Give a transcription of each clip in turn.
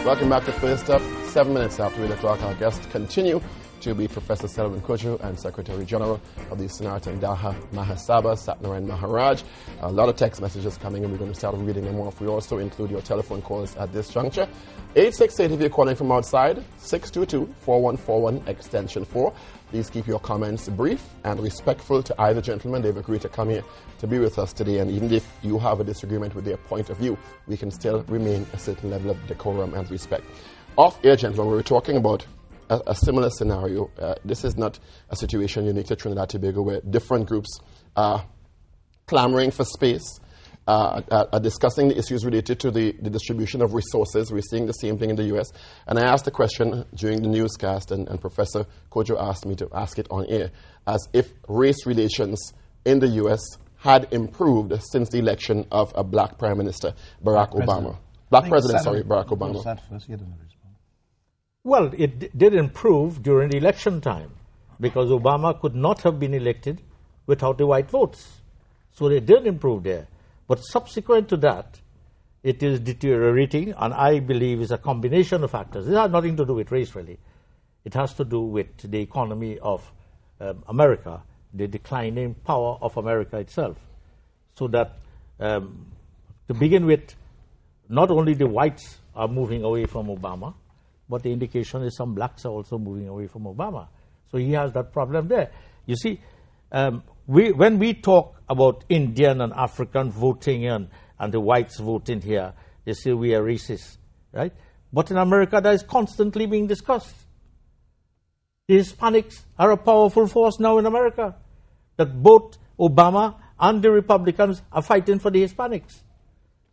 Welcome back to First Up. 7 minutes after we let our guests continue to be Professor Selwyn Kojo and Secretary General of the Sanathan Daha Mahasabha Satnarayan Maharaj. A lot of text messages coming in. We're going to start reading them off. We also include your telephone calls at this juncture. 868 if you're calling from outside, 622-4141 extension 4. Please keep your comments brief and respectful to either gentleman. They've agreed to come here to be with us today, and even if you have a disagreement with their point of view, we can still remain a certain level of decorum and respect. Off air, gentlemen, we were talking about a similar scenario. This is not a situation unique to Trinidad and Tobago where different groups are clamoring for space, are discussing the issues related to the distribution of resources. We're seeing the same thing in the U.S. And I asked the question during the newscast, and Professor Kojo asked me to ask it on air, as if race relations in the U.S. had improved since the election of a black Prime Minister, Barack Obama. Black President, Barack Obama. Well, it did improve during the election time because Obama could not have been elected without the white votes. So they did improve there. But subsequent to that, it is deteriorating, and I believe it's a combination of factors. It has nothing to do with race, really. It has to do with the economy of America, the declining power of America itself. So that, to begin with, not only the whites are moving away from Obama, but the indication is some blacks are also moving away from Obama. So he has that problem there. You see, when we talk about Indian and African voting and the whites voting here, they say we are racist, right? But in America, that is constantly being discussed. The Hispanics are a powerful force now in America, that both Obama and the Republicans are fighting for the Hispanics.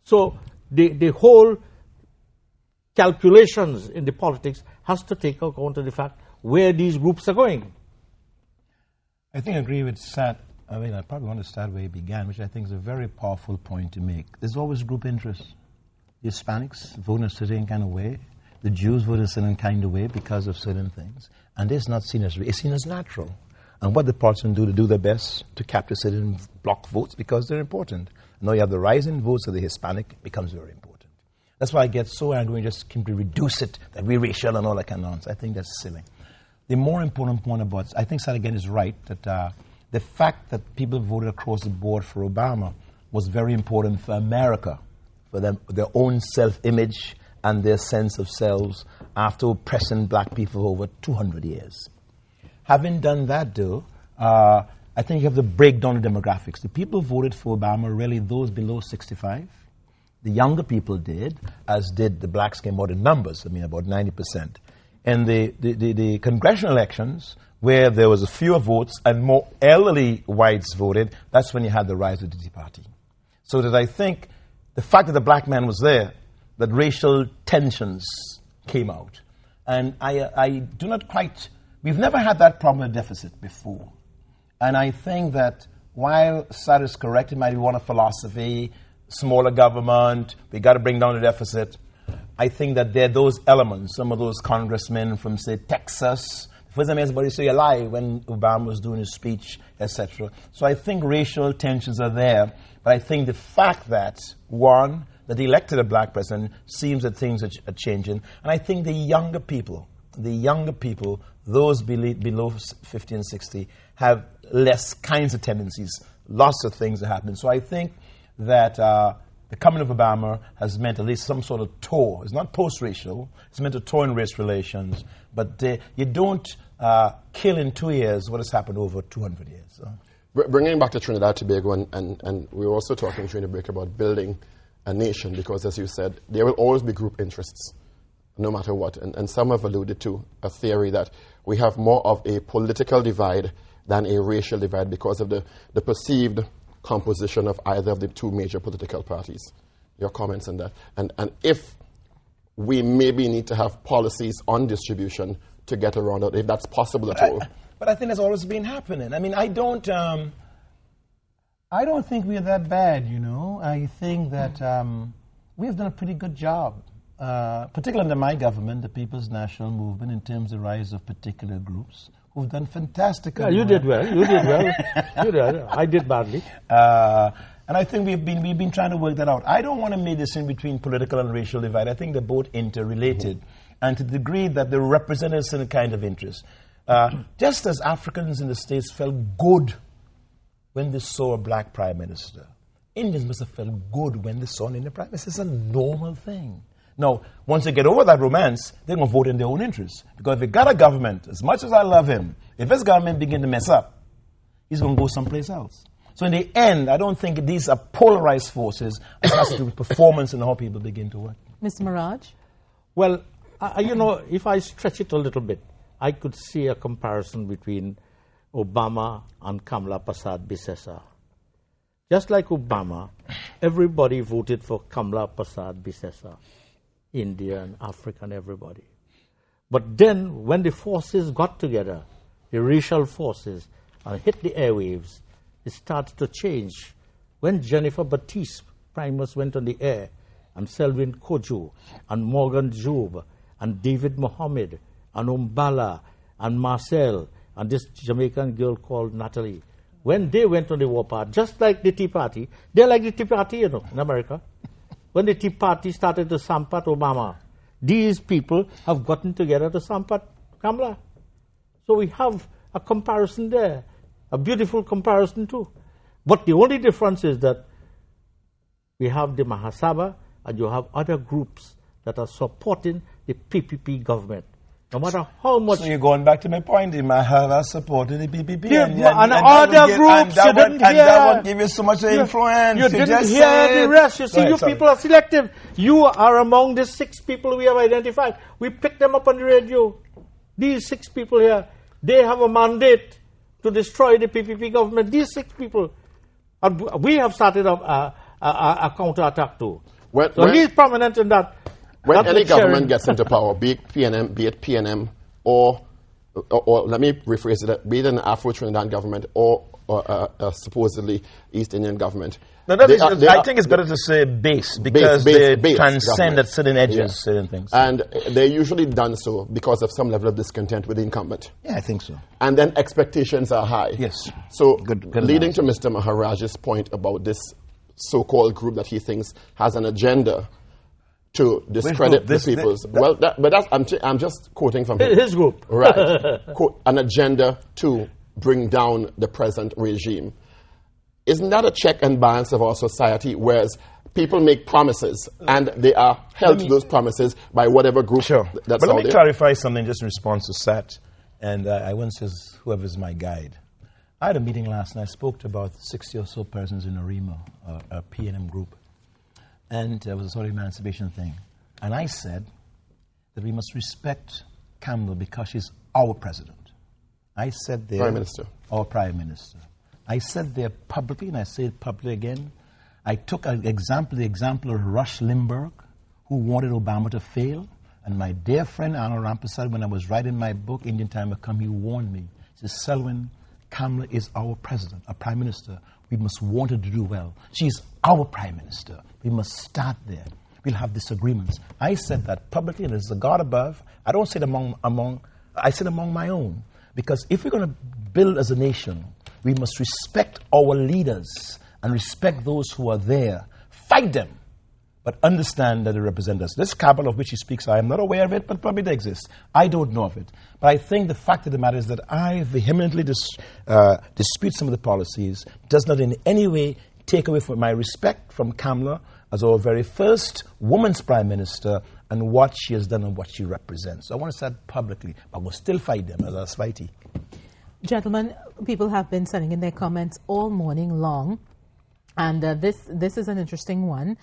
So the whole calculations in the politics has to take account of the fact where these groups are going. I think I agree with Sat. I mean, I probably want to start where he began, which I think is a very powerful point to make. There's always group interests. The Hispanics vote in a certain kind of way. The Jews vote in a certain kind of way because of certain things. And it's not seen as it's seen as natural. And what the Protestants do to do their best to capture certain block votes because they're important. Now you have the rising votes of the Hispanic becomes very important. That's why I get so angry and just simply reduce it, that we're racial and all that kind of nonsense. I think that's silly. The more important point about it, I think Sal again is right, that the fact that people voted across the board for Obama was very important for America, for them, their own self-image and their sense of selves after oppressing black people for over 200 years. Having done that, though, I think you have to break down the demographics. The people who voted for Obama are really those below 65. The younger people did, as did the blacks came out in numbers, about 90%. And the congressional elections, where there was fewer votes and more elderly whites voted, that's when you had the rise of the Tea Party. So that I think the fact that the black man was there, that racial tensions came out. And I do not quite, we've never had that problem of deficit before. And I think that while Sad is correct, it might be one of philosophy, smaller government, we got to bring down the deficit. I think that there are those elements, some of those congressmen from, say, Texas. The first time everybody say a lie when Obama was doing his speech, etc. So I think racial tensions are there. But I think the fact that, one, that they elected a black president seems that things are changing. And I think the younger people, those below 50 and 60, have less kinds of tendencies. Lots of things are happening. So I think that the coming of Obama has meant at least some sort of tour. It's not post-racial. It's meant a tour in race relations. But you don't kill in 2 years what has happened over 200 years. So. Bringing back to Trinidad and Tobago, and we were also talking during the break about building a nation, because as you said, there will always be group interests, no matter what. And some have alluded to a theory that we have more of a political divide than a racial divide because of the perceived composition of either of the two major political parties. Your comments on that. And if we maybe need to have policies on distribution to get around it, if that's possible at all. But I think that's always been happening. I mean, I don't think we're that bad, I think that we have done a pretty good job, particularly under my government, the People's National Movement, in terms of the rise of particular groups. who've done fantastic. Yeah, you did well. You did well. You did. I did badly. And I think we've been trying to work that out. I don't want to make this in between political and racial divide. I think they're both interrelated, and to the degree that they represent a certain kind of interest. Just as Africans in the States felt good when they saw a black prime minister, Indians must have felt good when they saw an Indian prime minister. It's a normal thing. Now, once they get over that romance, they're going to vote in their own interest. Because if they got a government, as much as I love him, if his government begin to mess up, he's going to go someplace else. So in the end, I don't think these are polarized forces. It has to do with performance and how people begin to work. Mr. Maraj? Well, if I stretch it a little bit, I could see a comparison between Obama and Kamala Persad-Bissessar. Just like Obama, everybody voted for Kamala Persad-Bissessar. India and Africa and everybody. But then, when the forces got together, the racial forces, and hit the airwaves, it started to change. When Jennifer Batiste, Primus, went on the air, and Selwyn Kojo, and Morgan Job, and David Mohammed, and Umbala, and Marcel, and this Jamaican girl called Natalie, when they went on the warpath, just like the Tea Party, they're like the Tea Party, in America. When the Tea Party started to sampat Obama, these people have gotten together to sampat Kamala. So we have a comparison there, a beautiful comparison too. But the only difference is that we have the Mahasabha and you have other groups that are supporting the PPP government. No matter how much... So you're going back to my point, the Mahasabha supported the PPP. Yeah, and other groups, you didn't hear... And that would give you so much influence. You didn't hear the rest. You see, people are selective. You are among the 6 people we have identified. We picked them up on the radio. These 6 people here, they have a mandate to destroy the PPP government. These 6 people. We have started a counterattack too. So he's prominent in that. When any government gets into power, be it PNM, or let me rephrase it, be it an Afro-Trinidad government or a supposedly East Indian government. No, I think it's better to say base, because they transcend at certain edges, certain things. And they're usually done so because of some level of discontent with the incumbent. Yeah, I think so. And then expectations are high. Yes. So leading to Mr. Maharaj's point about this so-called group that he thinks has an agenda to discredit the people's... I'm just quoting from him. His group. Right. An agenda to bring down the present regime. Isn't that a check and balance of our society, whereas people make promises and they are held to those promises by whatever group that's out there? But let me clarify something just in response to Sat, and I once says, whoever's my guide. I had a meeting last night. I spoke to about 60 or so persons in AREMA, a PNM group. And it was a sort of emancipation thing. And I said that we must respect Campbell because she's our president. I said there... Prime Minister. Our Prime Minister. I said there publicly, and I say it publicly again, I took the example of Rush Limbaugh, who wanted Obama to fail. And my dear friend Anna Rampersad, when I was writing my book, Indian Time Will Come, he warned me. He said, Selwyn, Kamala is our president, our prime minister. We must want her to do well. She's our prime minister. We must start there. We'll have disagreements. I said that publicly, and as a God above, I don't say it I said among my own. Because if we're going to build as a nation, we must respect our leaders and respect those who are there. Fight them, but understand that they represent us. This cabal of which he speaks, I am not aware of it, but probably it exists. I don't know of it. But I think the fact of the matter is that I vehemently dispute some of the policies, does not in any way take away from my respect from Kamala as our very first woman's prime minister and what she has done and what she represents. So I want to say that publicly, but we'll still fight them as a fighty. Gentlemen, people have been sending in their comments all morning long. And this is an interesting one.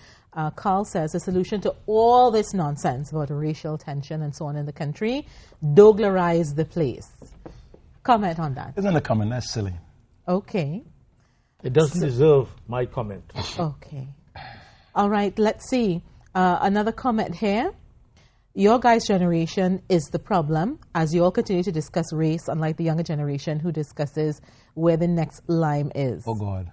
Carl says, the solution to all this nonsense about racial tension and so on in the country, Doglarize the place. Comment on that. Isn't a comment? That's silly. Okay. It doesn't deserve my comment. Okay. All right, let's see. Another comment here. Your guys' generation is the problem as you all continue to discuss race, unlike the younger generation who discusses where the next lime is. Oh, God.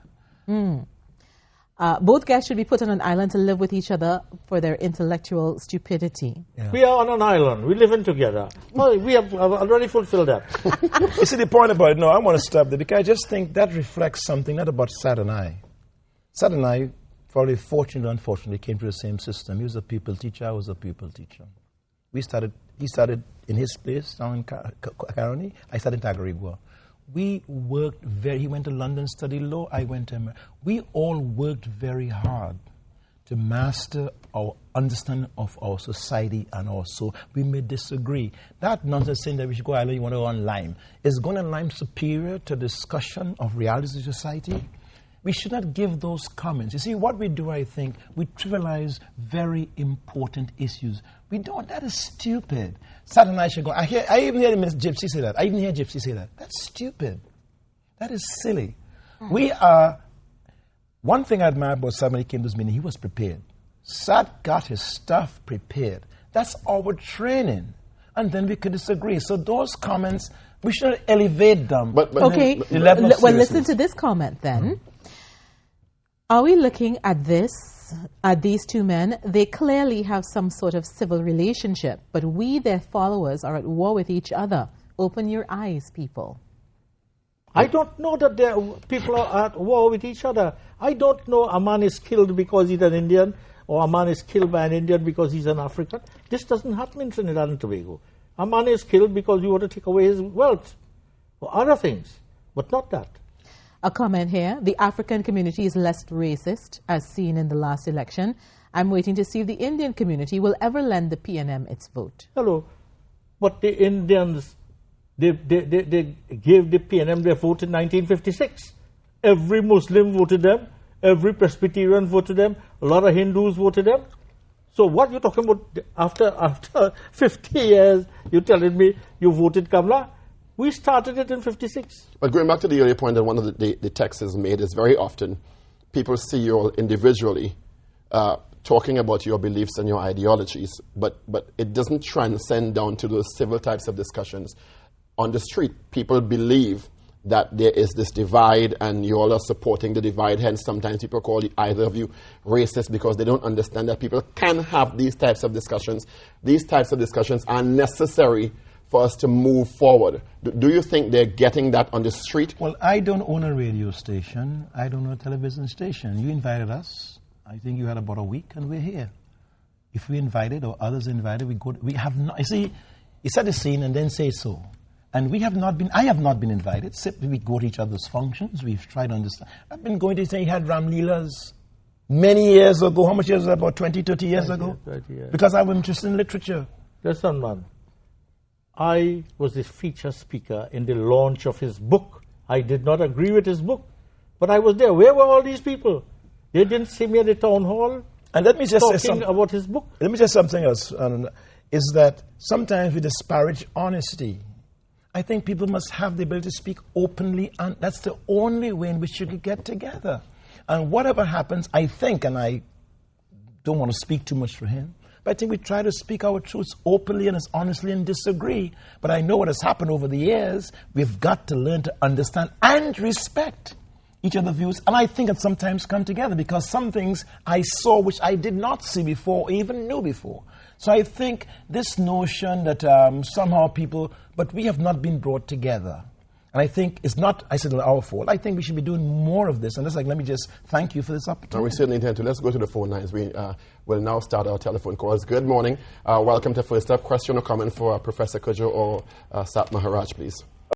Both guests should be put on an island to live with each other for their intellectual stupidity. Yeah. We are on an island. We live in together. Well, we have already fulfilled that. You see, the point about it, no, I want to stop there because I just think that reflects something not about Sad and I. Sad and I, probably fortunately or unfortunately, came to the same system. He was a pupil teacher, I was a pupil teacher. He started in his place down in Caroni. I started in Tagarigua. We worked he went to London, studied law. I went to America. We all worked very hard to master our understanding of our society and our soul. We may disagree. That nonsense saying that we should go island, you want to go on Lime. Is going on Lime superior to discussion of realities of society? We should not give those comments. You see, what we do, I think, we trivialize very important issues. We don't. That is stupid. Saturday night should go. I even hear Miss Gypsy say that. I even hear Gypsy say that. That's stupid. That is silly. We are. One thing I admire about Sad when he came to this meeting, he was prepared. Sad got his stuff prepared. That's our training. And then we could disagree. So those comments, we should elevate them. But okay. Well, listen to this comment then. Are we looking at these two men? They clearly have some sort of civil relationship, but we, their followers, are at war with each other. Open your eyes, people. I don't know that people are at war with each other. I don't know a man is killed because he's an Indian, or a man is killed by an Indian because he's an African. This doesn't happen in Trinidad and Tobago. A man is killed because you want to take away his wealth, or other things, but not that. A comment here. The African community is less racist, as seen in the last election. I'm waiting to see if the Indian community will ever lend the PNM its vote. Hello. But the Indians, they gave the PNM their vote in 1956. Every Muslim voted them. Every Presbyterian voted them. A lot of Hindus voted them. So what you're talking about after 50 years, you're telling me you voted Kamala? We started it in 56. But going back to the earlier point that one of the texts is made is very often people see you all individually talking about your beliefs and your ideologies, but it doesn't transcend down to those civil types of discussions. On the street, people believe that there is this divide and you all are supporting the divide. Hence, sometimes people call either of you racist because they don't understand that people can have these types of discussions. These types of discussions are necessary for us to move forward. Do you think they're getting that on the street? Well, I don't own a radio station. I don't own a television station. You invited us. I think you had about a week, and we're here. If we invited or others invited, we go. We have not. You see, you set the scene and then say so. And we have not been. I have not been invited. We go to each other's functions. We've tried to understand. I've been going to say he had Ram Leelas many years ago. How much years? About 20, 30 years ago. 30 years. Because I'm interested in literature. Listen, man. I was the feature speaker in the launch of his book. I did not agree with his book, but I was there. Where were all these people? They didn't see me at the town hall. And let me just say something about his book. Let me say something else. Is that sometimes we disparage honesty. I think people must have the ability to speak openly, and that's the only way in which you can get together. And whatever happens, I think, and I don't want to speak too much for him, but I think we try to speak our truths openly and as honestly and disagree. But I know what has happened over the years. We've got to learn to understand and respect each other's views. And I think it sometimes come together because some things I saw which I did not see before or even knew before. So I think this notion that somehow people, but we have not been brought together. And I think it's not, I said, our fault. I think we should be doing more of this. And that's like, let me just thank you for this opportunity. And we certainly intend to. Let's go to the phone lines. We will now start our telephone calls. Good morning. Welcome to First Up. Question or comment for Professor Cudjoe or Sat Maharaj, please.